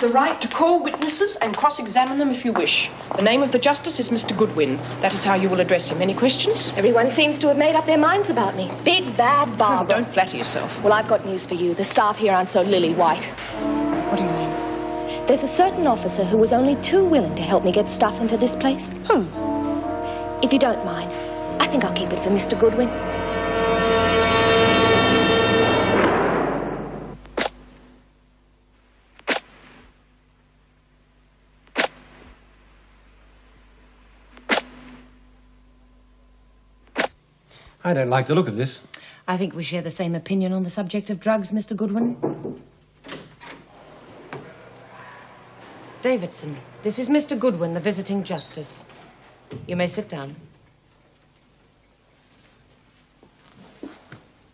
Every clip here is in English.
the right to call witnesses and cross-examine them if you wish. The name of the justice is Mr. Goodwin. That is how you will address him. Any questions? Everyone seems to have made up their minds about me. Big, bad Barbara. Don't flatter yourself. Well, I've got news for you. The staff here aren't so lily-white. What do you mean? There's a certain officer who was only too willing to help me get stuff into this place. Who? If you don't mind, I think I'll keep it for Mr. Goodwin. I don't like the look of this. I think we share the same opinion on the subject of drugs, Mr. Goodwin. Davidson, this is Mr. Goodwin, the visiting justice. You may sit down.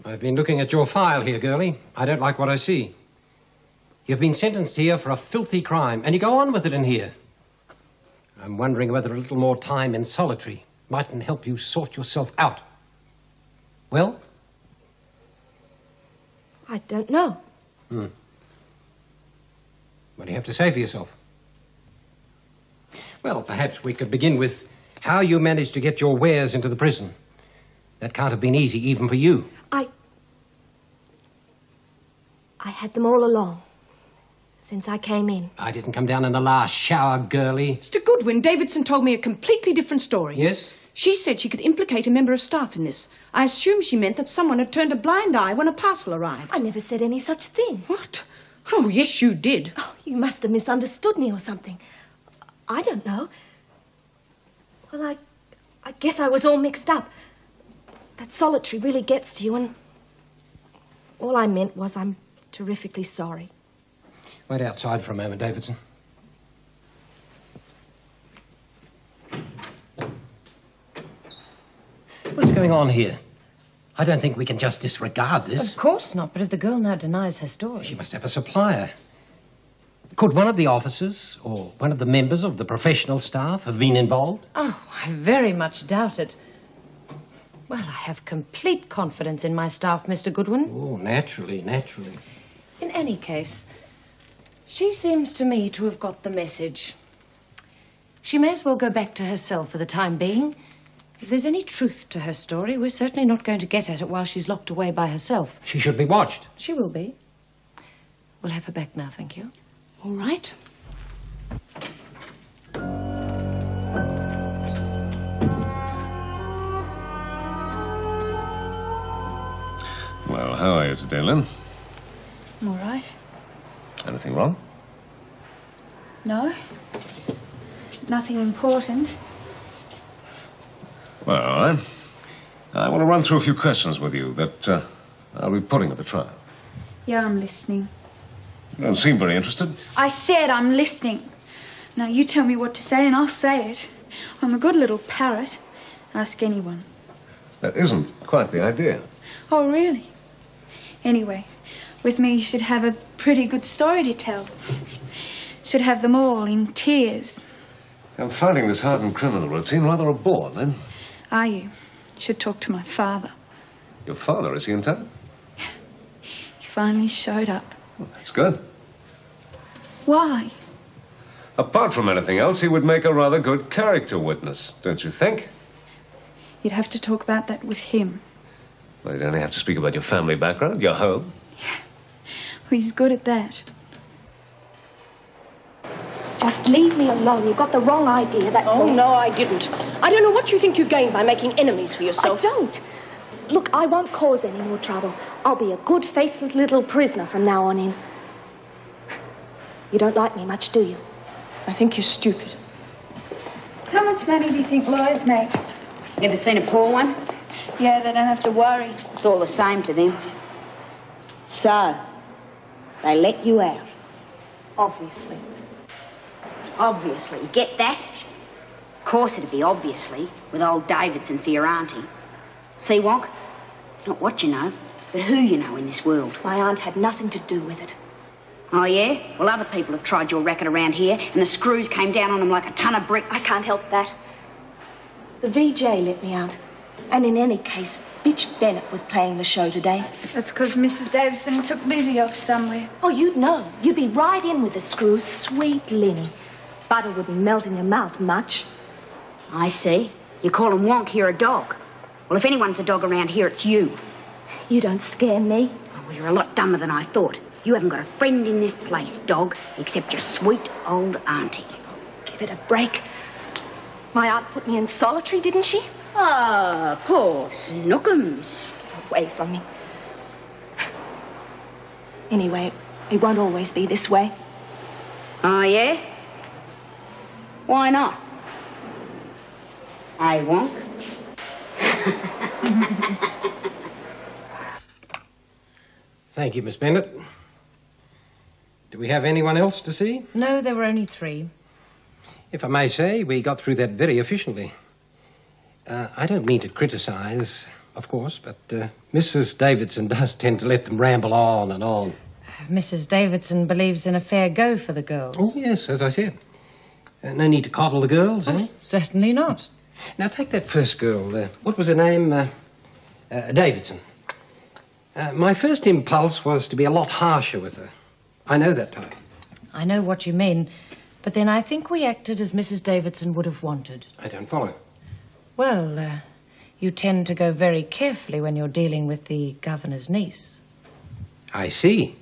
I've been looking at your file here, girlie. I don't like what I see. You've been sentenced here for a filthy crime, and you go on with it in here. I'm wondering whether a little more time in solitary mightn't help you sort yourself out. Well? I don't know. What do you have to say for yourself? Well, perhaps we could begin with how you managed to get your wares into the prison. That can't have been easy, even for you. I had them all along, since I came in. I didn't come down in the last shower, girlie. Mr. Goodwin, Davidson told me a completely different story. Yes? She said she could implicate a member of staff in this. I assume she meant that someone had turned a blind eye when a parcel arrived. I never said any such thing. What? Oh, yes, you did. Oh, you must have misunderstood me or something. I don't know. Well, I guess I was all mixed up. That solitary really gets to you, and all I meant was I'm terrifically sorry. Wait outside for a moment, Davidson. What's going on here? I don't think we can just disregard this. Of course not, but if the girl now denies her story... She must have a supplier. Could one of the officers or one of the members of the professional staff have been involved? Oh, I very much doubt it. Well, I have complete confidence in my staff, Mr. Goodwin. Oh, naturally, naturally. In any case, she seems to me to have got the message. She may as well go back to her cell for the time being. If there's any truth to her story, we're certainly not going to get at it while she's locked away by herself. She should be watched. She will be. We'll have her back now, thank you. All right. Well, how are you today, Lynn? I'm all right. Anything wrong? No. Nothing important. Well, all right. I want to run through a few questions with you that I'll be putting at the trial. Yeah, I'm listening. You don't seem very interested. I said I'm listening. Now, you tell me what to say and I'll say it. I'm a good little parrot. Ask anyone. That isn't quite the idea. Oh, really? Anyway, with me you should have a pretty good story to tell. Should have them all in tears. I'm finding this hardened criminal routine rather a bore, Lynn. Are you? Should talk to my father. Your father, is he in town? He finally showed up. Well, that's good. Why? Apart from anything else, he would make a rather good character witness, don't you think? You'd have to talk about that with him. Well, you'd only have to speak about your family background, your home. Well, he's good at that. Just leave me alone. You've got the wrong idea, that's all. Oh, no, I didn't. I don't know what you think you gain by making enemies for yourself. I don't. Look, I won't cause any more trouble. I'll be a good-faced little prisoner from now on in. You don't like me much, do you? I think you're stupid. How much money do you think lawyers make? Ever seen a poor one? Yeah, they don't have to worry. It's all the same to them. So, they let you out. Obviously. Obviously. Get that? Of course it'd be obviously, with old Davidson for your auntie. See, Wonk? It's not what you know, but who you know in this world. My aunt had nothing to do with it. Oh, yeah? Well, other people have tried your racket around here, and the screws came down on them like a ton of bricks. I can't help that. The VJ let me out. And in any case, Bitch Bennett was playing the show today. That's because Mrs. Davison took Lizzie off somewhere. Oh, you'd know. You'd be right in with the screws. Sweet Linny. Butter wouldn't melt in your mouth much. I see. You call him Wonk here a dog. Well, if anyone's a dog around here, it's you. You don't scare me. Oh, well, you're a lot dumber than I thought. You haven't got a friend in this place, dog, except your sweet old auntie. Give it a break. My aunt put me in solitary, didn't she? Ah, poor Snookums. Away from me. Anyway, it won't always be this way. Oh, yeah? Why not? I won't. Thank you, Miss Bennett. Do we have anyone else to see? No, there were only 3. If I may say, we got through that very efficiently. I don't mean to criticise, of course, but Mrs. Davidson does tend to let them ramble on and on. Mrs. Davidson believes in a fair go for the girls. Oh, yes, as I said. No need to coddle the girls, eh? Certainly not. Now, take that first girl. What was her name? Davidson. My first impulse was to be a lot harsher with her. I know that type. I know what you mean, but then I think we acted as Mrs. Davidson would have wanted. I don't follow. Well, you tend to go very carefully when you're dealing with the governor's niece. I see.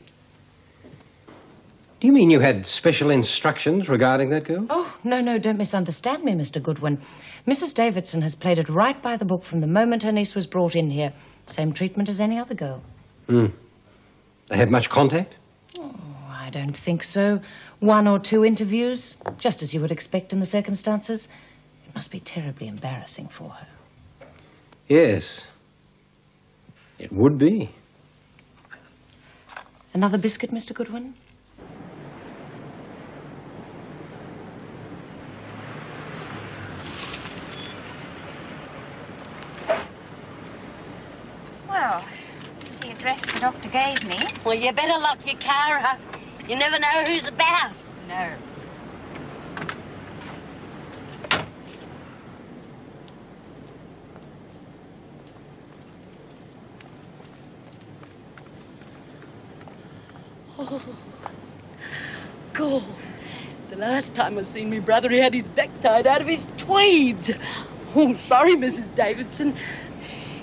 Do you mean you had special instructions regarding that girl? Oh, no, don't misunderstand me, Mr. Goodwin. Mrs. Davidson has played it right by the book from the moment her niece was brought in here. Same treatment as any other girl. They had much contact? Oh, I don't think so. 1 or 2 interviews, just as you would expect in the circumstances. It must be terribly embarrassing for her. Yes. It would be. Another biscuit, Mr. Goodwin? Well, this is the address the doctor gave me. Well, you better lock your car up. You never know who's about. No. Oh, God. The last time I seen me brother, he had his backside out of his tweeds. Oh, sorry, Mrs. Davidson.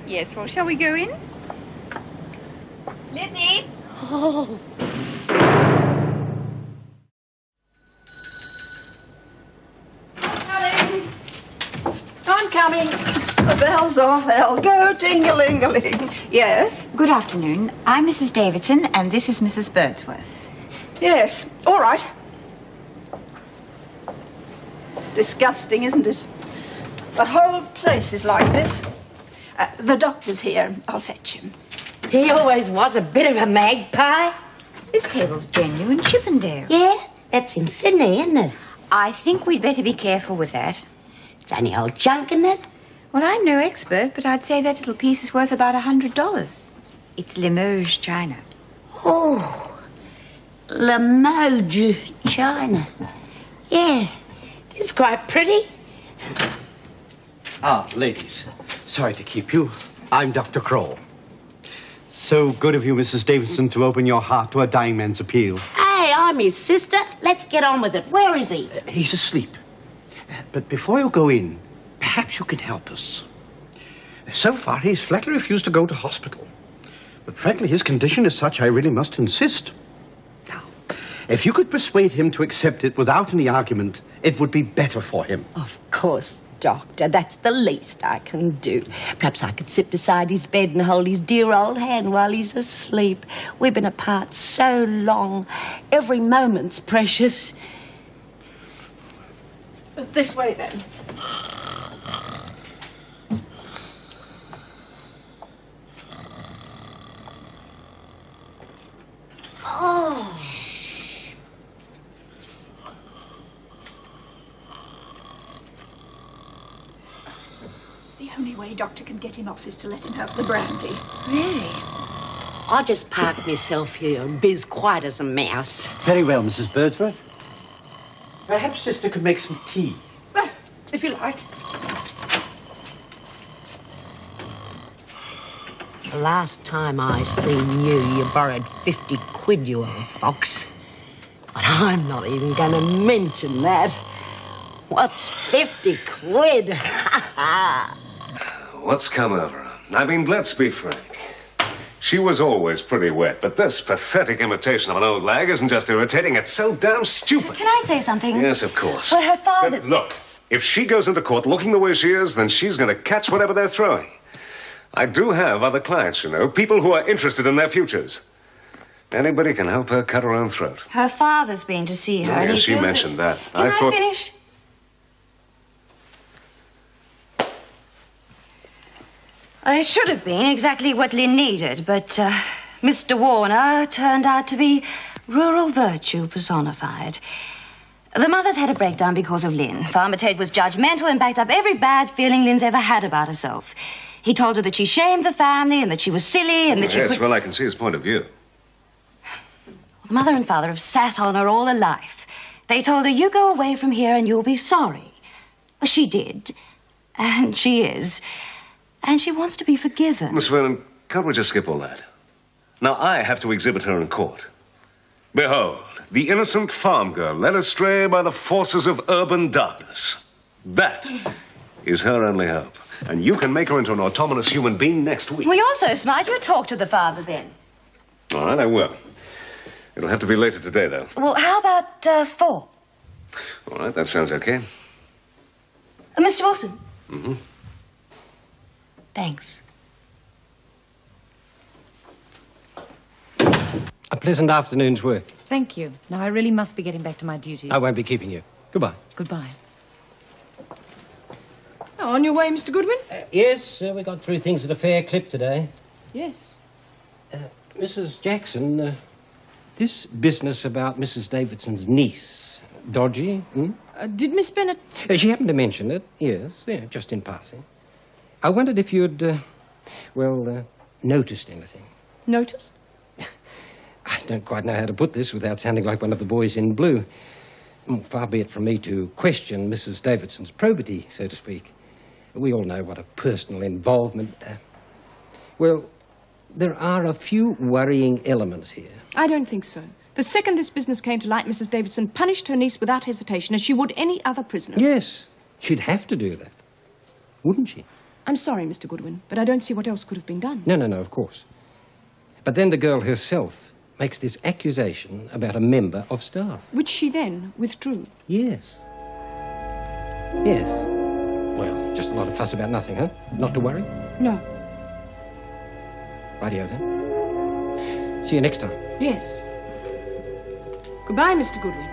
Yes, well, shall we go in? Lizzie! Oh. I'm coming. The bell's off, Elle. Go ting-a-ling-a-ling. Yes? Good afternoon. I'm Mrs. Davidson, and this is Mrs. Birdsworth. Yes. All right. Disgusting, isn't it? The whole place is like this. The doctor's here. I'll fetch him. He always was a bit of a magpie. This table's genuine Chippendale. Yeah, that's in Sydney, isn't it? I think we'd better be careful with that. It's only old junk, isn't it? Well, I'm no expert, but I'd say that little piece is worth about $100. It's Limoges china. Oh, Limoges china. Yeah, it's quite pretty. Ah, ladies. Sorry to keep you. I'm Dr. Kroll. So good of you, Mrs. Davidson, to open your heart to a dying man's appeal. Hey, I'm his sister. Let's get on with it. Where is he? He's asleep. But before you go in, perhaps you can help us. So far, he's flatly refused to go to hospital. But frankly, his condition is such I really must insist. Now, if you could persuade him to accept it without any argument, it would be better for him. Of course, Doctor. That's the least I can do. Perhaps I could sit beside his bed and hold his dear old hand while he's asleep. We've been apart so long. Every moment's precious. This way, then. Oh. The only way Doctor can get him off is to let him have the brandy. Really? I'll just park myself here and be as quiet as a mouse. Very well, Mrs. Birdsworth. Perhaps Sister could make some tea. Well, if you like. The last time I seen you, you borrowed 50 quid, you old fox. But I'm not even going to mention that. What's 50 quid? What's come over her? I mean, let's be frank. She was always pretty wet, but this pathetic imitation of an old lag isn't just irritating, it's so damn stupid. Can I say something? Yes, of course. Well, her father's... Look, if she goes into court looking the way she is, then she's going to catch whatever they're throwing. I do have other clients, you know, people who are interested in their futures. Anybody can help her cut her own throat. Her father's been to see her. Oh, and yes, he she feels mentioned that. Can I thought... finish? It should have been exactly what Lynn needed, but Mr. Warner turned out to be rural virtue personified. The mother's had a breakdown because of Lynn. Farmer Ted was judgmental and backed up every bad feeling Lynn's ever had about herself. He told her that she shamed the family and that she was silly and that she... Yes, well, I can see his point of view. The mother and father have sat on her all her life. They told her, you go away from here and you'll be sorry. She did. And she is. And she wants to be forgiven. Miss Vernon, can't we just skip all that? Now, I have to exhibit her in court. Behold, the innocent farm girl led astray by the forces of urban darkness. That is her only hope. And you can make her into an autonomous human being next week. Well, you're so smart. You talk to the father then. All right, I will. It'll have to be later today, though. Well, how about 4? All right, that sounds okay. Mr. Wilson. Mm-hmm. Thanks. A pleasant afternoon's work. Thank you. Now, I really must be getting back to my duties. I won't be keeping you. Goodbye. Goodbye. Oh, on your way, Mr. Goodwin? Yes, we got through things at a fair clip today. Yes. Mrs. Jackson, this business about Mrs. Davidson's niece, dodgy, hmm? Did Miss Bennett... She happened to mention it, yes, yeah, just in passing. I wondered if you'd, noticed anything. Noticed? I don't quite know how to put this without sounding like one of the boys in blue. Far be it from me to question Mrs. Davidson's probity, so to speak. We all know what a personal involvement... there are a few worrying elements here. I don't think so. The second this business came to light, Mrs. Davidson punished her niece without hesitation, as she would any other prisoner. Yes, she'd have to do that, wouldn't she? I'm sorry, Mr. Goodwin, but I don't see what else could have been done. No, of course. But then the girl herself makes this accusation about a member of staff. Which she then withdrew. Yes. Yes. Well, just a lot of fuss about nothing, huh? Not to worry? No. Rightio then. See you next time. Yes. Goodbye, Mr. Goodwin.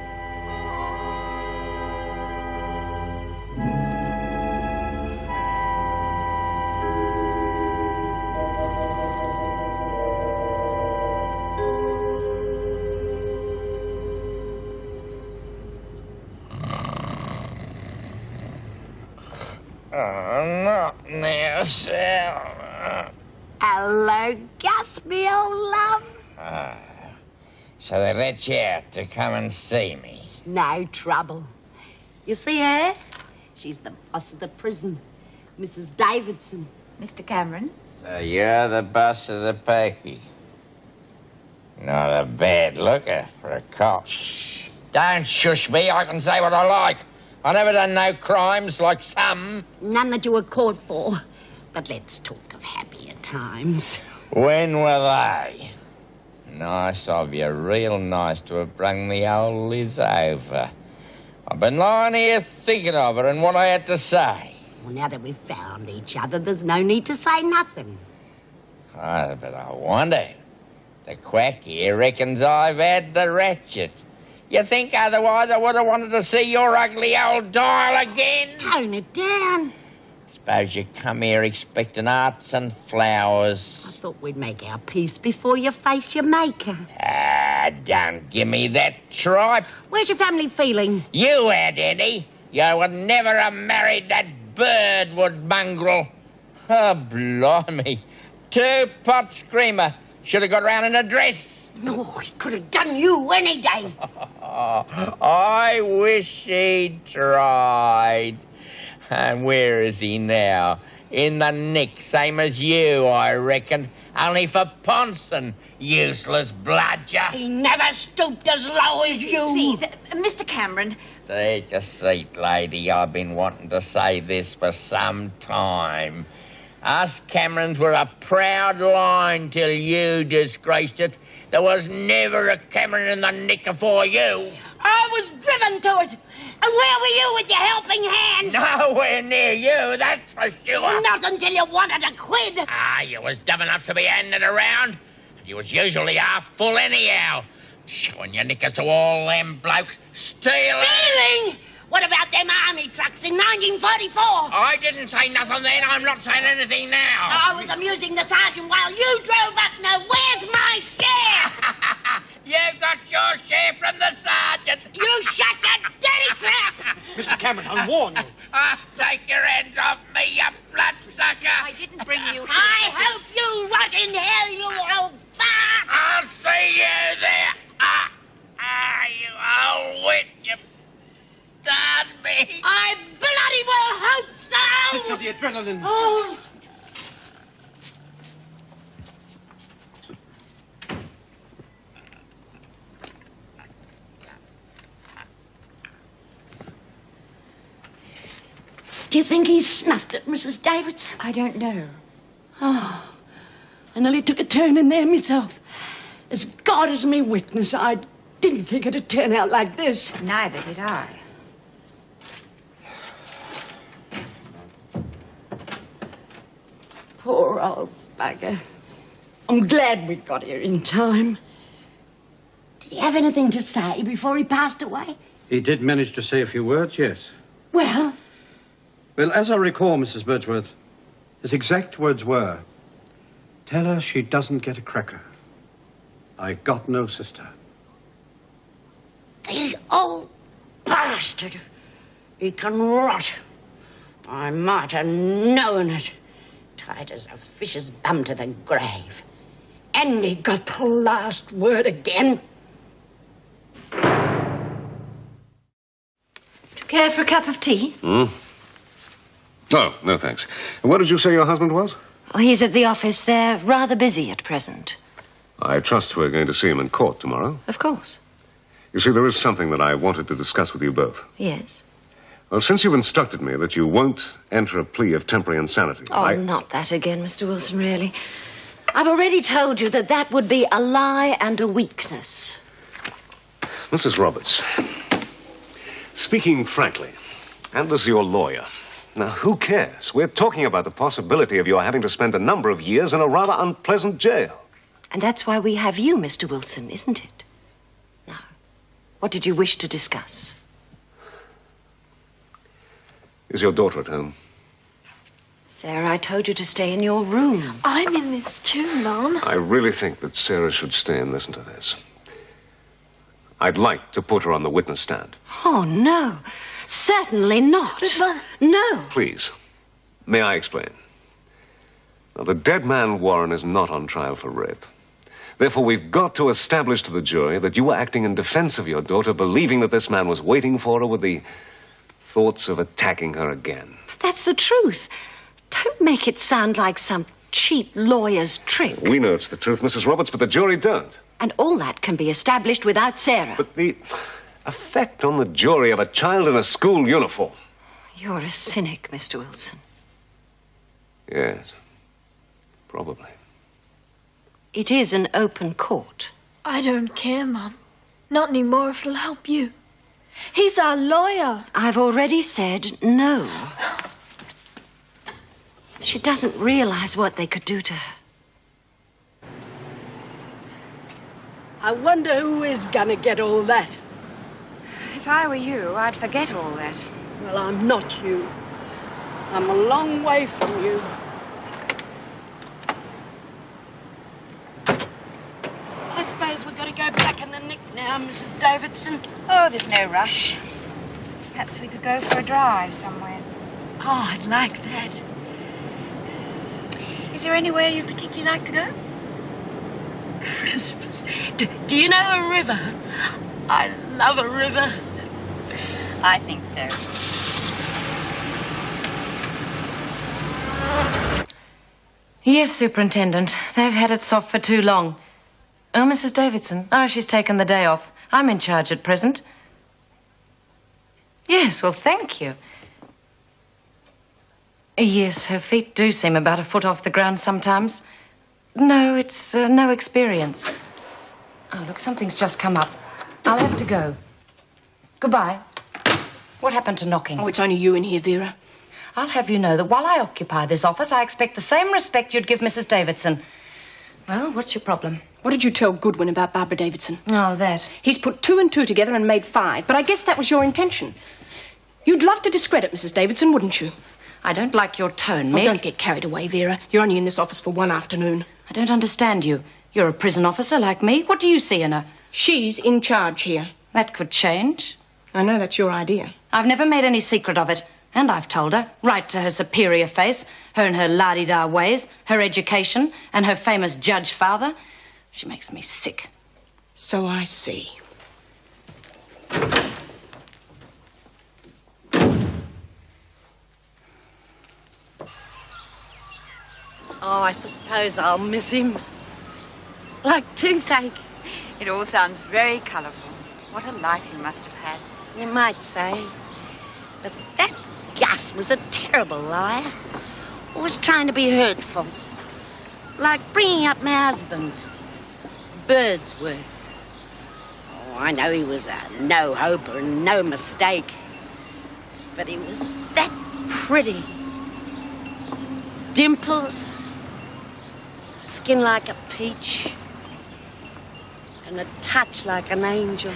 Not near, Sarah. Hello, Gus, me old love. So they let you out to come and see me? No trouble. You see her? She's the boss of the prison, Mrs. Davidson. Mr. Cameron? So you're the boss of the Pokey. Not a bad looker for a cop. Shh. Don't shush me. I can say what I like. I never done no crimes like some. None that you were caught for. But let's talk of happier times. When were they? Nice of you, real nice to have brung the old Liz over. I've been lying here thinking of her and what I had to say. Well, now that we've found each other, there's no need to say nothing. But I wonder. The quack here reckons I've had the ratchet. You think otherwise I would have wanted to see your ugly old dial again? Tone it down. Suppose you come here expecting arts and flowers. I thought we'd make our peace before you face your maker. Don't give me that tripe. Where's your family feeling? You had any. You would never have married that birdwood mongrel. Oh, blimey. 2-pot screamer. Should have got round in a dress. No, he could have done you any day. I wish he'd tried. And where is he now? In the nick, same as you, I reckon. Only for Ponson, useless bludger. He never stooped as low as you. Please, Mr. Cameron. Take a seat, lady. I've been wanting to say this for some time. Us Camerons were a proud line till you disgraced it. There was never a Cameron in the nick afore you. I was driven to it. And where were you with your helping hand? Nowhere near you, that's for sure. Not until you wanted a quid. Ah, you was dumb enough to be handing around. And you was usually half full anyhow. Showing your knickers to all them blokes. Stealing! Stealing? What about them army trucks in 1944? I didn't say nothing then. I'm not saying anything now. I was amusing the sergeant while you drove up. Now, where's my share? You got your share from the sergeant. You shut your dirty trap! Mr. Cameron, I warn you. Take your hands off me, you bloodsucker. I didn't bring you here. I hope you rot in hell, you old fart! I'll see you there. You old witch, you done me. I bloody well hope so! Just for the adrenaline. Oh. Do you think he's snuffed it, Mrs. Davidson? I don't know. Oh, I nearly took a turn in there myself. As God is me witness, I didn't think it'd turn out like this. Neither did I. Poor old bugger. I'm glad we got here in time. Did he have anything to say before he passed away? He did manage to say a few words, yes. Well, Well, as I recall, Mrs. Birdsworth, his exact words were, "Tell her she doesn't get a cracker. I got no sister." the old bastard. He can rot. I might have known it. Tight as a fish's bum to the grave. And he got the last word again. Do you care for a cup of tea? Oh, no thanks. What did you say your husband was? Oh, he's at the office. They're rather busy at present. I trust we're going to see him in court tomorrow. Of course. You see, there is something that I wanted to discuss with you both. Yes. Well, since you've instructed me that you won't enter a plea of temporary insanity, Oh, not that again, Mr. Wilson, really. I've already told you that that would be a lie and a weakness. Mrs. Roberts, speaking frankly, and as your lawyer, now who cares? We're talking about the possibility of your having to spend a number of years in a rather unpleasant jail. And that's why we have you, Mr. Wilson, isn't it? Now, what did you wish to discuss? Is your daughter at home? Sarah, I told you to stay in your room. I'm in this too, Mom. I really think that Sarah should stay and listen to this. I'd like to put her on the witness stand. Oh, no. Certainly not. But, Mom... No. Please, may I explain? Now, the dead man Warren is not on trial for rape. Therefore, we've got to establish to the jury that you were acting in defense of your daughter, believing that this man was waiting for her with the thoughts of attacking her again. But that's the truth. Don't make it sound like some cheap lawyer's trick. We know it's the truth, Mrs. Roberts, but the jury don't. And all that can be established without Sarah. But the effect on the jury of a child in a school uniform. You're a cynic, Mr. Wilson. Yes, probably. It is an open court. I don't care, Mum. Not anymore if it'll help you. He's our lawyer. I've already said no. She doesn't realize what they could do to her. I wonder who is gonna get all that. If I were you, I'd forget all that. Well, I'm not you. I'm a long way from you. I suppose we've got to go back in the nick now, Mrs. Davidson. Oh, there's no rush. Perhaps we could go for a drive somewhere. Oh, I'd like that. Is there anywhere you'd particularly like to go? Christmas. Do you know a river? I love a river. I think so. Yes, Superintendent. They've had it soft for too long. Oh, Mrs. Davidson. Oh, she's taken the day off. I'm in charge at present. Yes, well, thank you. Yes, her feet do seem about a foot off the ground sometimes. No, it's no experience. Oh, look, something's just come up. I'll have to go. Goodbye. What happened to knocking? Oh, it's only you in here, Vera. I'll have you know that while I occupy this office, I expect the same respect you'd give Mrs. Davidson. Well, what's your problem? What did you tell Goodwin about Barbara Davidson? Oh, that. He's put 2 and 2 together and made 5, but I guess that was your intention. You'd love to discredit Mrs. Davidson, wouldn't you? I don't like your tone, Oh, Meg. don't get carried away, Vera. You're only in this office for one afternoon. I don't understand you. You're a prison officer like me. What do you see in her? She's in charge here. That could change. I know that's your idea. I've never made any secret of it. And I've told her, right to her superior face, her and her la-di-da ways, her education, and her famous judge father. She makes me sick. So I see. Oh, I suppose I'll miss him. Like toothache. It all sounds very colourful. What a life he must have had. You might say. But that Gus was a terrible liar. Always trying to be hurtful. Like bringing up my husband, Birdsworth. Oh, I know he was a no-hoper and no mistake. But he was that pretty. Dimples, skin like a peach, and a touch like an angel.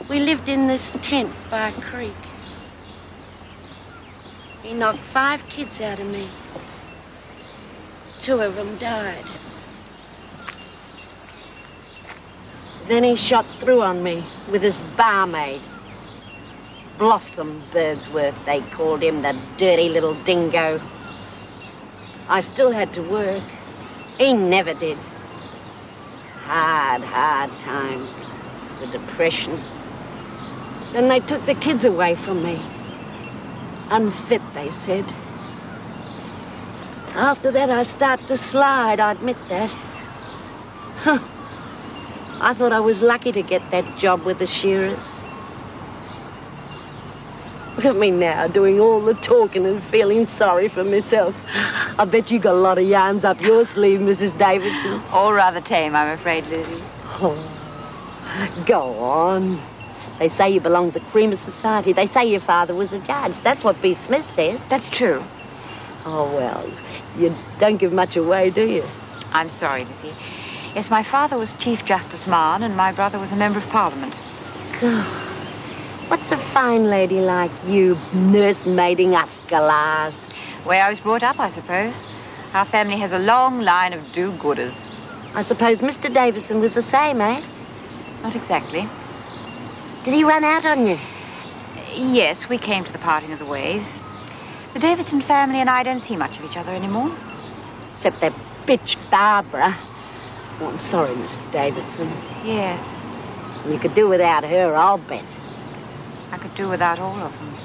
We lived in this tent by a creek. He knocked 5 kids out of me. 2 of them died. Then he shot through on me with his barmaid. Blossom Birdsworth, they called him, the dirty little dingo. I still had to work. He never did. Hard times. The depression. Then they took the kids away from me. Unfit, they said. After that, I started to slide, I admit that. Huh. I thought I was lucky to get that job with the shearers. Look at me now, doing all the talking and feeling sorry for myself. I bet you got a lot of yarns up your sleeve, Mrs. Davidson. All rather tame, I'm afraid, Lizzie. Oh, go on. They say you belong to the cream of society. They say your father was a judge. That's what B. Smith says. That's true. Oh, well, you don't give much away, do you? I'm sorry, Lizzie. Yes, my father was Chief Justice Mahon and my brother was a Member of Parliament. God, what's a fine lady like you nursemaiding us galahs? Way I was brought up, I suppose. Our family has a long line of do-gooders. I suppose Mr. Davidson was the same, eh? Not exactly. Did he run out on you? Yes, we came to the parting of the ways. The Davidson family and I don't see much of each other anymore. Except that bitch Barbara. Oh, I'm sorry, Mrs. Davidson. Yes. You could do without her, I'll bet. I could do without all of them.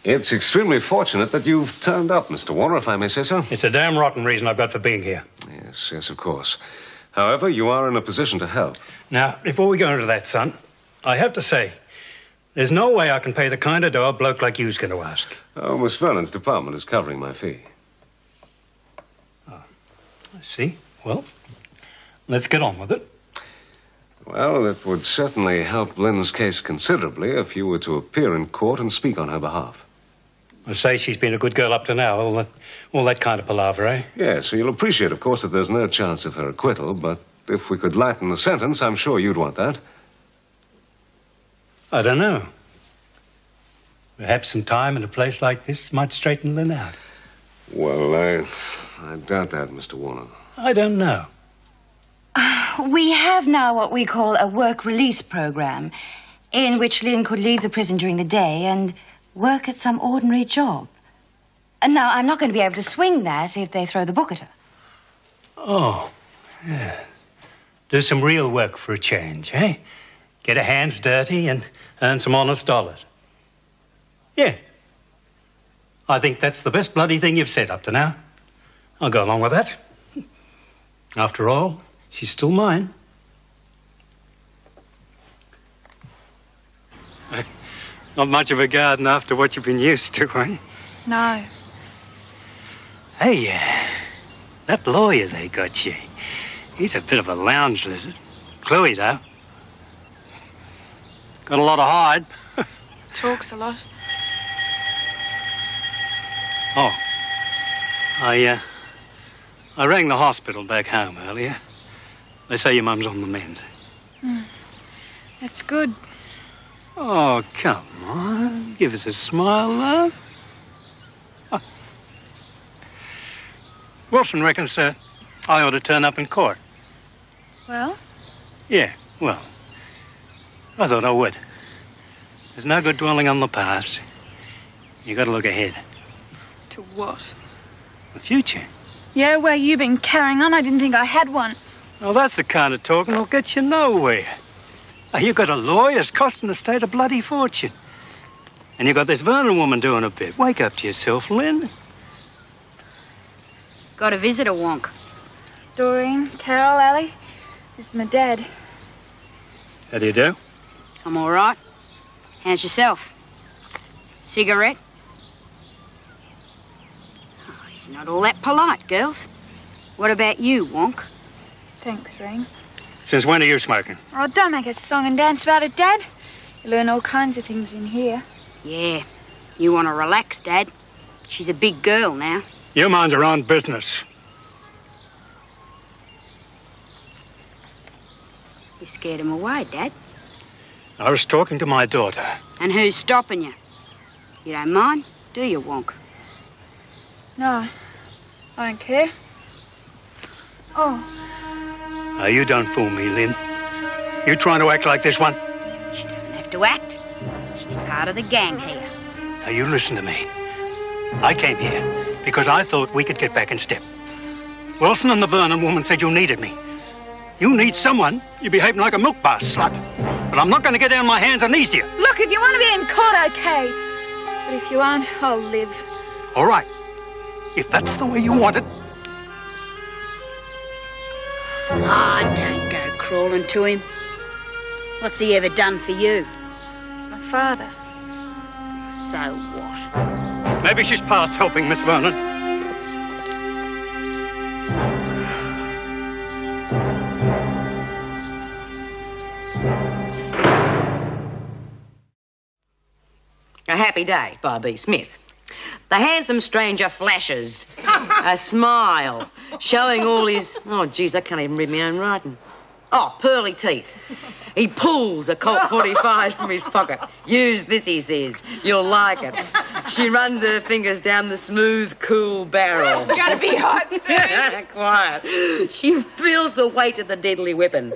It's extremely fortunate that you've turned up, Mr. Warner, if I may say so. It's a damn rotten reason I've got for being here. Yes, of course. However, you are in a position to help. Now, before we go into that, son, I have to say, there's no way I can pay the kind of dough a bloke like you's going to ask. Oh, Miss Vernon's department is covering my fee. I see. Well, let's get on with it. Well, it would certainly help Lynn's case considerably if you were to appear in court and speak on her behalf. I say she's been a good girl up to now, all that kind of palaver, eh? Yes, so you'll appreciate, of course, that there's no chance of her acquittal, but if we could lighten the sentence, I'm sure you'd want that. I don't know. Perhaps some time in a place like this might straighten Lynn out. Well, I doubt that, Mr. Warner. I don't know. We have now what we call a work release program, in which Lynn could leave the prison during the day and work at some ordinary job. And now, I'm not going to be able to swing that if they throw the book at her. Oh, yeah. Do some real work for a change, eh? get her hands dirty and earn some honest dollars. Yeah. I think that's the best bloody thing you've said up to now. I'll go along with that. After all, she's still mine. Not much of a garden after what you've been used to, eh? No. Hey, that lawyer they got you, he's a bit of a lounge lizard. Chloe, though. Got a lot of hide. Talks a lot. Oh, I rang the hospital back home earlier. They say your mum's on the mend. That's good. Oh, come on. Give us a smile, love. Oh. Wilson reckons I ought to turn up in court. Well? Yeah, well, I thought I would. There's no good dwelling on the past. You got to look ahead. To what? The future. Yeah, where you been carrying on? I didn't think I had one. Well, that's the kind of talking that'll get you nowhere. You got a lawyer, it's costing the state a bloody fortune. And you got this Vernon woman doing a bit. Wake up to yourself, Lynn. Got a visitor, Wonk. Doreen, Carol, Ellie. This is my dad. How do you do? I'm all right. How's yourself? Cigarette? Oh, he's not all that polite, girls. What about you, Wonk? Thanks, Ring. Since when are you smoking? Oh, don't make a song and dance about it, Dad. You learn all kinds of things in here. Yeah. You want to relax, Dad? She's a big girl now. You mind your own business. You scared him away, Dad. I was talking to my daughter. And who's stopping you? You don't mind, do you, Wonk? No, I don't care. Oh. Now, you don't fool me, Lynn. You trying to act like this one? She doesn't have to act. She's part of the gang here. Now, you listen to me. I came here because I thought we could get back in step. Wilson and the Vernon woman said you needed me. You need someone. You're behaving like a milk bar slut. But I'm not going to get down on my hands and knees to you. Look, if you want to be in court, okay. But if you aren't, I'll live. All right. If that's the way you want it. Ah, don't go crawling to him. What's he ever done for you? He's my father. So what? Maybe she's past helping, Miss Vernon. A Happy Day by B. Smith. The handsome stranger flashes a smile, showing all his... Oh, geez, I can't even read my own writing. Oh, pearly teeth. He pulls a Colt 45 from his pocket. Use this, he says. You'll like it. She runs her fingers down the smooth, cool barrel. Gonna be hot soon. Quiet. She feels the weight of the deadly weapon.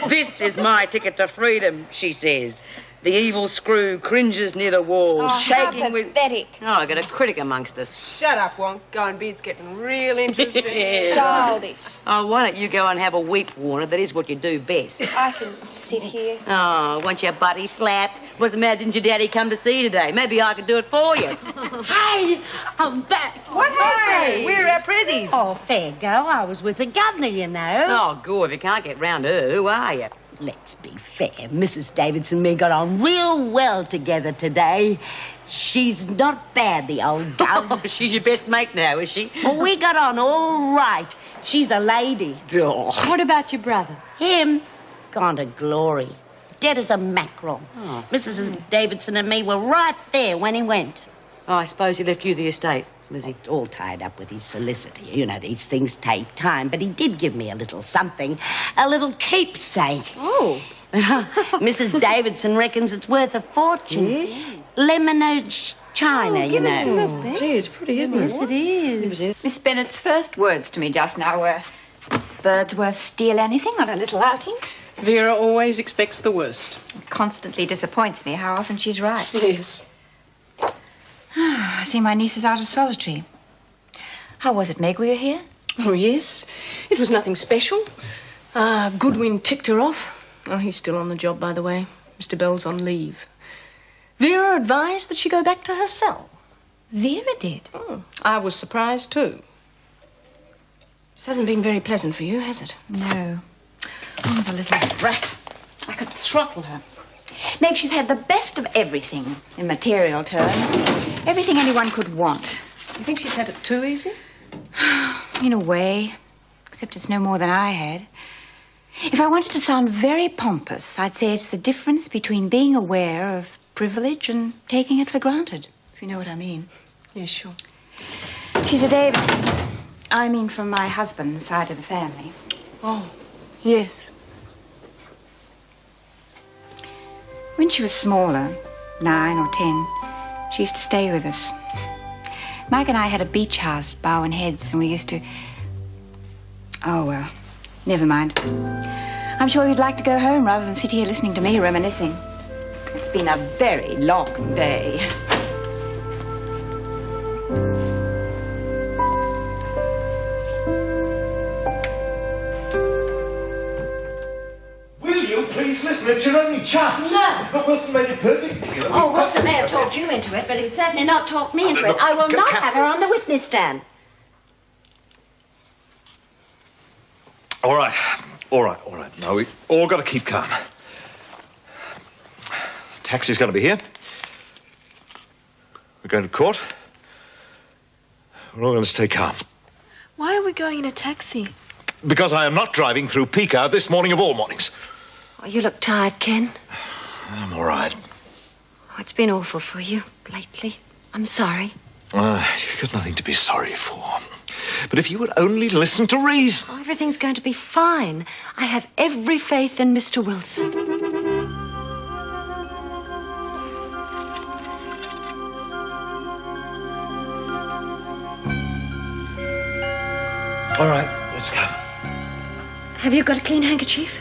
This is my ticket to freedom, she says. The evil screw cringes near the wall, shaking how pathetic. with... Oh, I got a critic amongst us. Shut up, Wonk. Going beat's getting real interesting. Yeah. Childish. Oh, why don't you go and have a weep, Warner? That is what you do best. I can sit here. Oh, want your buddy slapped? What's the matter? Didn't your daddy come to see you today? Maybe I could do it for you. Hey, I'm back. What happened? Where are our prezzies? Oh, fair go. I was with the governor, you know. Oh, good. If you can't get round her, who are you? Let's be fair. Mrs. Davidson and me got on real well together today. She's not bad, the old gov. Oh, she's your best mate now, is she? Well, we got on all right. She's a lady. Oh. What about your brother? Him, gone to glory. Dead as a mackerel. Oh. Mrs. Davidson and me were right there when he went. Oh, I suppose he left you the estate, Lizzie. All tied up with his solicitor. You know, these things take time, but he did give me a little something, a little keepsake. Oh. Mrs. Davidson reckons it's worth a fortune. Yeah. Lemonade china, you know. Us a look, then. Gee, it's pretty, isn't it? Yes, it is. Miss Bennett's first words to me just now were, Birdsworth steal anything on a little outing? Vera always expects the worst. It constantly disappoints me how often she's right. Yes. I see my niece is out of solitary. How was it, Meg? Were you here? Oh, yes. It was nothing special. Goodwin ticked her off. Oh, he's still on the job, by the way. Mr. Bell's on leave. Vera advised that she go back to her cell. Vera did? Oh, I was surprised, too. This hasn't been very pleasant for you, has it? No. Oh, the little brat. I could throttle her. Meg, she's had the best of everything in material terms. Everything anyone could want. You think she's had it too easy? In a way. Except it's no more than I had. If I wanted to sound very pompous, I'd say it's the difference between being aware of privilege and taking it for granted, if you know what I mean. Yes, sure. She's a Davidson. I mean from my husband's side of the family. Oh, yes. When she was smaller, 9 or 10, she used to stay with us. Mike and I had a beach house, Bowen Heads, and we used to... Oh, well, never mind. I'm sure you'd like to go home rather than sit here listening to me reminiscing. It's been a very long day. Will you please listen? It's your only chance. No. Wilson made it perfect. Oh, Wilson may have talked you into it, but he's certainly not talked me into it. I will not have her on the witness stand. All right. Now, we all got to keep calm. Taxi's going to be here. We're going to court. We're all going to stay calm. Why are we going in a taxi? Because I am not driving through peak hour this morning of all mornings. Oh, you look tired, Ken. I'm all right. Oh, it's been awful for you lately. I'm sorry. You've got nothing to be sorry for. But if you would only listen to reason... Oh, everything's going to be fine. I have every faith in Mr. Wilson. All right, let's go. Have you got a clean handkerchief?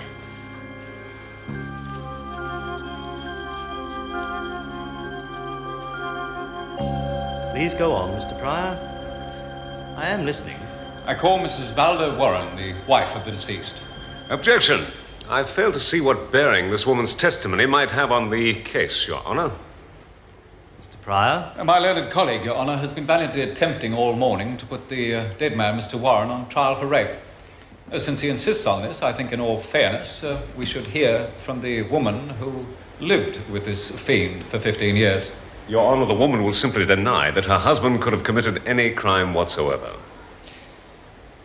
Please go on, Mr. Pryor. I am listening. I call Mrs. Valda Warren, the wife of the deceased. Objection. I fail to see what bearing this woman's testimony might have on the case, Your Honor. Mr. Pryor? My learned colleague, Your Honor, has been valiantly attempting all morning to put the dead man, Mr. Warren, on trial for rape. Since he insists on this, I think in all fairness, we should hear from the woman who lived with this fiend for 15 years. Your Honor, the woman will simply deny that her husband could have committed any crime whatsoever.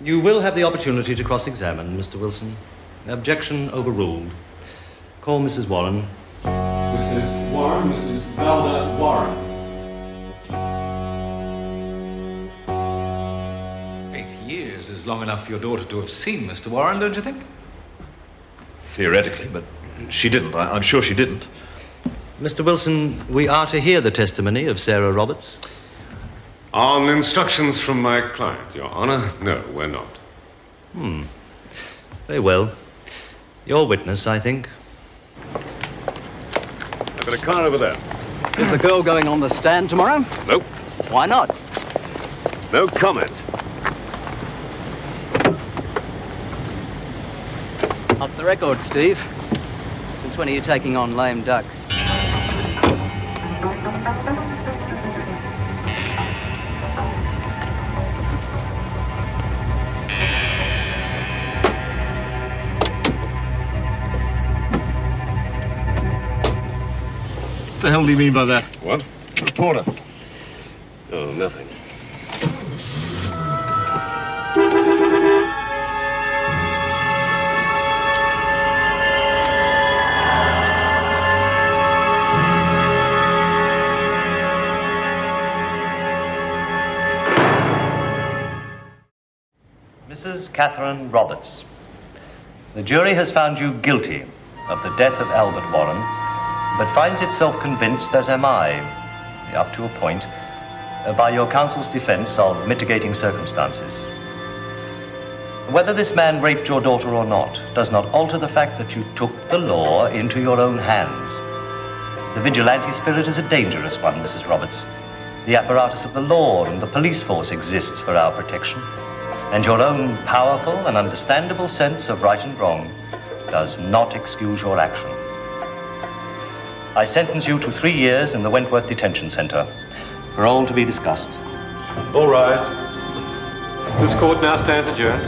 You will have the opportunity to cross-examine, Mr. Wilson. Objection overruled. Call Mrs. Warren. Mrs. Warren, Mrs. Valda Warren. 8 years is long enough for your daughter to have seen Mr. Warren, don't you think? Theoretically, but she didn't. I'm sure she didn't. Mr. Wilson, we are to hear the testimony of Sarah Roberts. On instructions from my client, Your Honor, no, we're not. Very well. Your witness, I think. I've got a car over there. Is the girl going on the stand tomorrow? Nope. Why not? No comment. Off the record, Steve. Since when are you taking on lame ducks? What the hell do you mean by that? What? Reporter. Oh, nothing. Mrs. Catherine Roberts, the jury has found you guilty of the death of Albert Warren, but finds itself convinced, as am I, up to a point, by your counsel's defense of mitigating circumstances. Whether this man raped your daughter or not does not alter the fact that you took the law into your own hands. The vigilante spirit is a dangerous one, Mrs. Roberts. The apparatus of the law and the police force exists for our protection, and your own powerful and understandable sense of right and wrong does not excuse your action. I sentence you to 3 years in the Wentworth Detention Centre. Parole to be discussed. All right. This court now stands adjourned.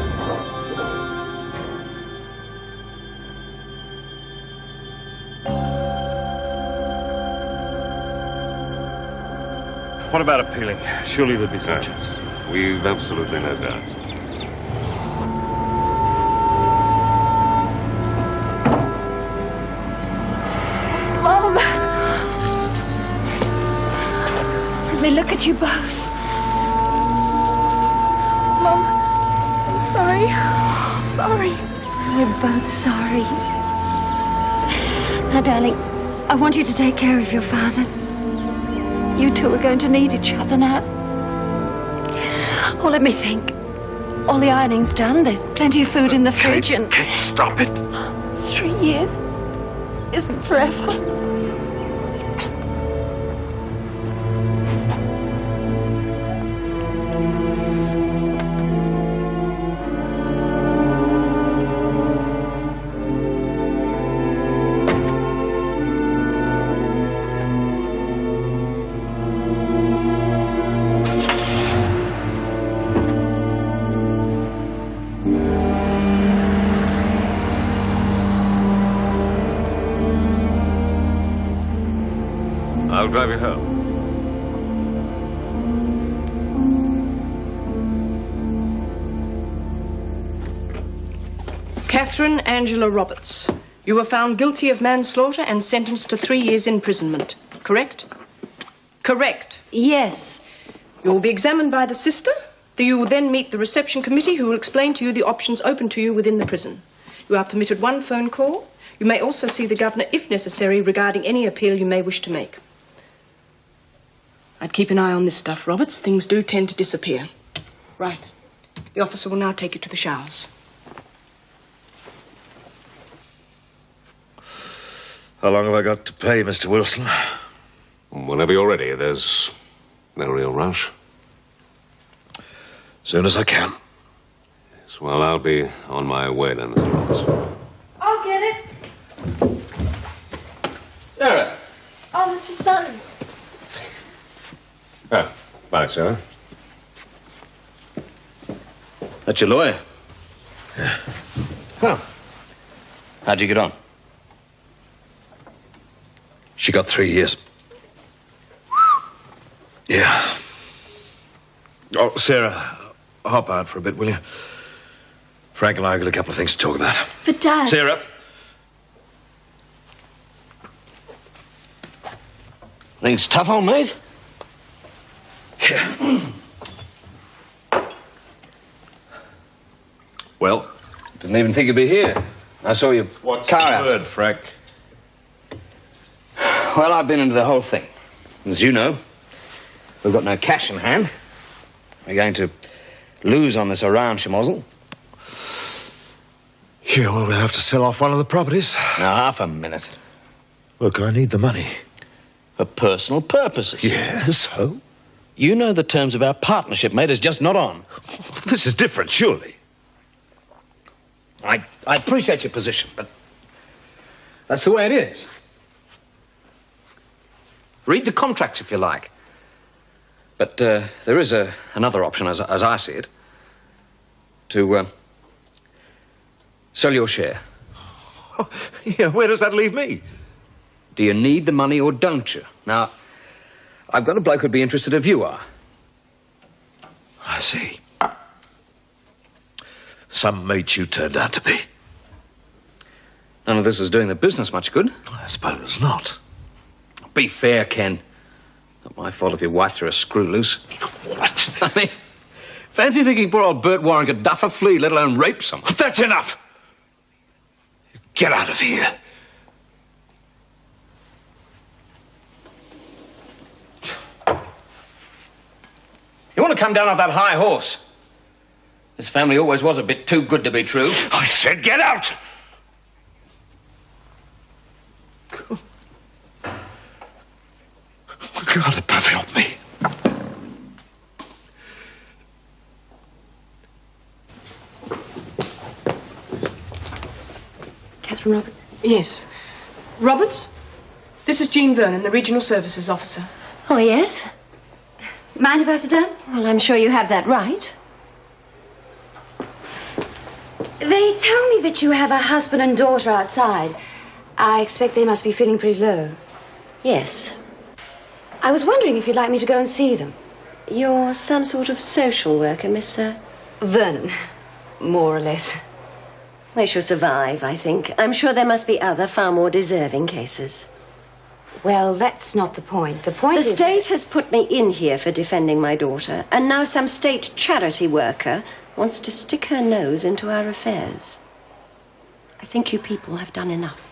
What about appealing? Surely there'd be some chance. We've absolutely no doubts. Mom! Let me look at you both. Mom, I'm sorry. Sorry. We're both sorry. Now, darling, I want you to take care of your father. You two are going to need each other now. Oh, let me think. All the ironing's done. There's plenty of food in the fridge and... Kate, stop it. 3 years isn't forever. I'll drive you home. Catherine Angela Roberts, you were found guilty of manslaughter and sentenced to 3 years imprisonment, correct? Correct. Yes. You will be examined by the sister. You will then meet the reception committee who will explain to you the options open to you within the prison. You are permitted 1 phone call. You may also see the governor if necessary regarding any appeal you may wish to make. I'd keep an eye on this stuff, Roberts. Things do tend to disappear. Right. The officer will now take you to the showers. How long have I got to pay, Mr. Wilson? Whenever you're ready. There's no real rush. Soon as I can. Yes, well, I'll be on my way then, Mr. Roberts. I'll get it. Sarah. Oh, Mr. Sutton. Oh, bye, Sarah. That's your lawyer? Yeah. Oh. How'd you get on? She got 3 years. Yeah. Oh, Sarah, hop out for a bit, will you? Frank and I have got a couple of things to talk about. But, Dad... Sarah. Think it's tough, old mate? Yeah. Well? Didn't even think you'd be here. I saw your car out. What's the word, Frank? Well, I've been into the whole thing. As you know, we've got no cash in hand. We're going to lose on this Orion schmozzle. Yeah, well, we'll have to sell off one of the properties. Now, half a minute. Look, I need the money. For personal purposes. Yes, so? You know the terms of our partnership, mate, is just not on. This is different, surely. I appreciate your position, but that's the way it is. Read the contracts if you like. But there is another option, as I see it, to sell your share. Oh, yeah, where does that leave me? Do you need the money or don't you? Now, I've got a bloke who'd be interested if you are. I see. Some mate you turned out to be. None of this is doing the business much good. I suppose not. Be fair, Ken. Not my fault if your wife threw a screw loose. What? I mean, fancy thinking poor old Bert Warren could duff a flea, let alone rape someone. That's enough! Get out of here. You want to come down off that high horse? This family always was a bit too good to be true. I said get out! God above help me. Catherine Roberts? Yes. Roberts, this is Jean Vernon, the Regional Services Officer. Oh, yes? Mind if I sit down? Well, I'm sure you have that right. They tell me that you have a husband and daughter outside. I expect they must be feeling pretty low. Yes. I was wondering if you'd like me to go and see them. You're some sort of social worker, Miss Vernon, more or less. They shall survive, I think. I'm sure there must be other, far more deserving cases. Well, that's not the point. The point The is... state has put me in here for defending my daughter, and now some state charity worker wants to stick her nose into our affairs. I think you people have done enough.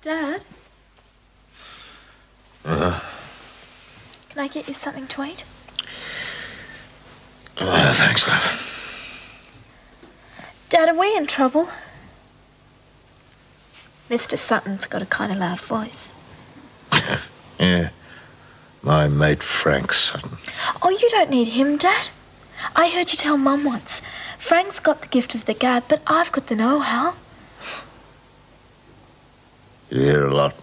Dad? Can I get you something to eat? Thanks, love. Dad, are we in trouble? Mr. Sutton's got a kind of loud voice. Yeah. My mate Frank Sutton. Oh, you don't need him, Dad. I heard you tell Mum once. Frank's got the gift of the gab, but I've got the know-how. You hear a lot.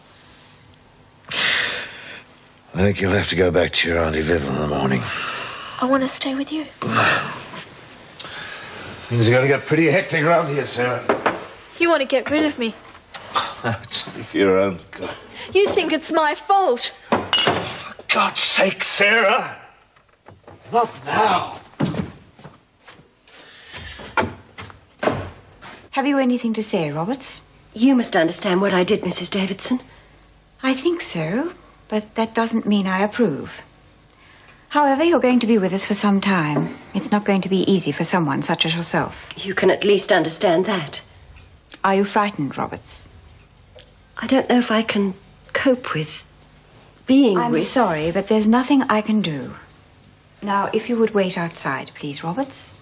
I think you'll have to go back to your Auntie Viv in the morning. I want to stay with you. Things are going to get pretty hectic around here, Sarah. You want to get rid of me. It's only for your own good. You think it's my fault. For God's sake, Sarah! Not now. Have you anything to say, Roberts? You must understand what I did, Mrs. Davidson. I think so, but that doesn't mean I approve. However, you're going to be with us for some time. It's not going to be easy for someone such as yourself. You can at least understand that. Are you frightened, Roberts? I don't know if I can cope with being I'm with... sorry, but there's nothing I can do. Now, if you would wait outside, please, Roberts.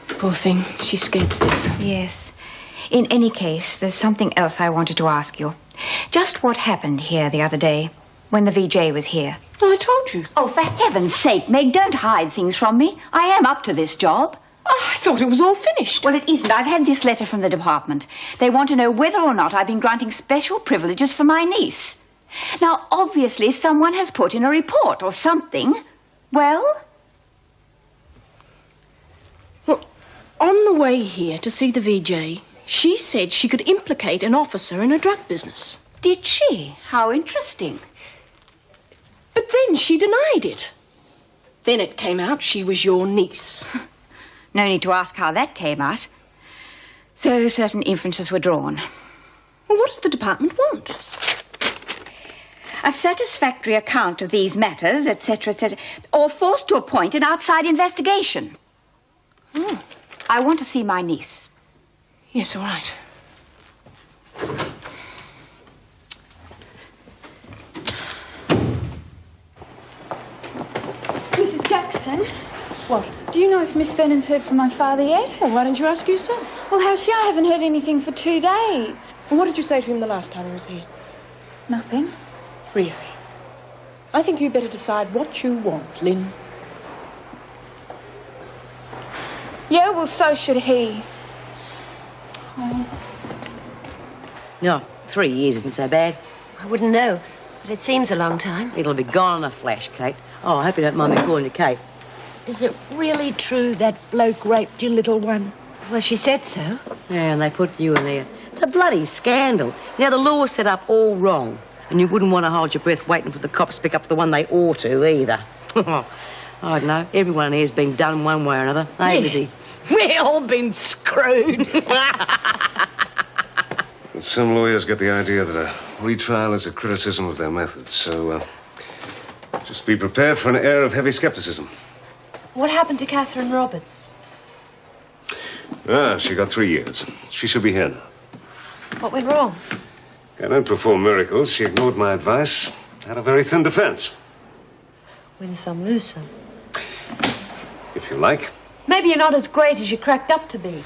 Poor thing. She's scared stiff. Yes. In any case, there's something else I wanted to ask you. Just what happened here the other day when the VJ was here? Well, I told you. Oh, for heaven's sake, Meg, don't hide things from me. I am up to this job. Oh, I thought it was all finished. Well, it isn't. I've had this letter from the department. They want to know whether or not I've been granting special privileges for my niece. Now, obviously, someone has put in a report or something. Well? On the way here to see the VJ, she said she could implicate an officer in a drug business. Did she? How interesting. But then she denied it. Then it came out she was your niece. No need to ask how that came out. So certain inferences were drawn. Well, what does the department want? A satisfactory account of these matters, etc., etc., or forced to appoint an outside investigation. Oh. I want to see my niece. Yes, all right. Mrs. Jackson? What? Do you know if Miss Vernon's heard from my father yet? Well, why don't you ask yourself? Well, how's she? I haven't heard anything for 2 days. Well, what did you say to him the last time he was here? Nothing. Really? I think you'd better decide what you want, Lynn. Yeah, well, so should he. Oh. No, 3 years isn't so bad. I wouldn't know, but it seems a long time. It'll be gone in a flash, Kate. Oh, I hope you don't mind me calling you Kate. Is it really true that bloke raped your little one? Well, she said so. Yeah, and they put you in there. It's a bloody scandal. Now, the law's set up all wrong, and you wouldn't want to hold your breath waiting for the cops to pick up the one they ought to, either. I don't know. Everyone here's been done one way or another. Hey, Lizzie? We've all been screwed. Some lawyers get the idea that a retrial is a criticism of their methods, so just be prepared for an air of heavy skepticism. What happened to Catherine Roberts? She got 3 years. She should be here now. What went wrong? I don't perform miracles. She ignored my advice, had a very thin defense. win some, lose some. If you like. Maybe you're not as great as you cracked up to be.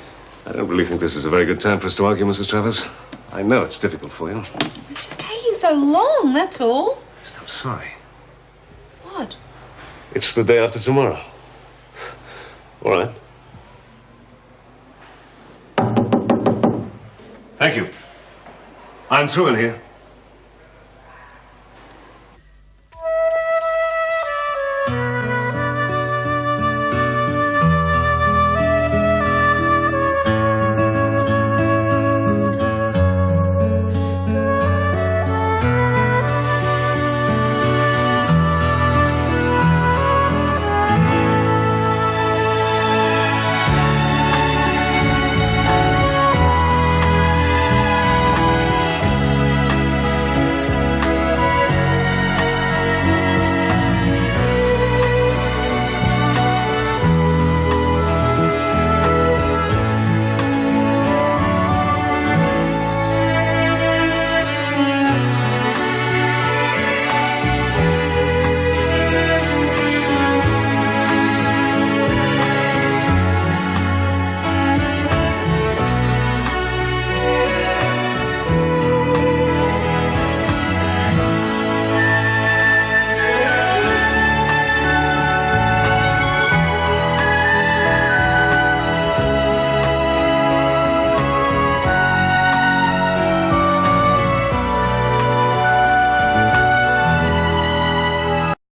I don't really think this is a very good time for us to argue, Mrs. Travers. I know it's difficult for you. It's just taking so long, that's all. I'm sorry. What? It's the day after tomorrow. All right. Thank you. I'm through in here.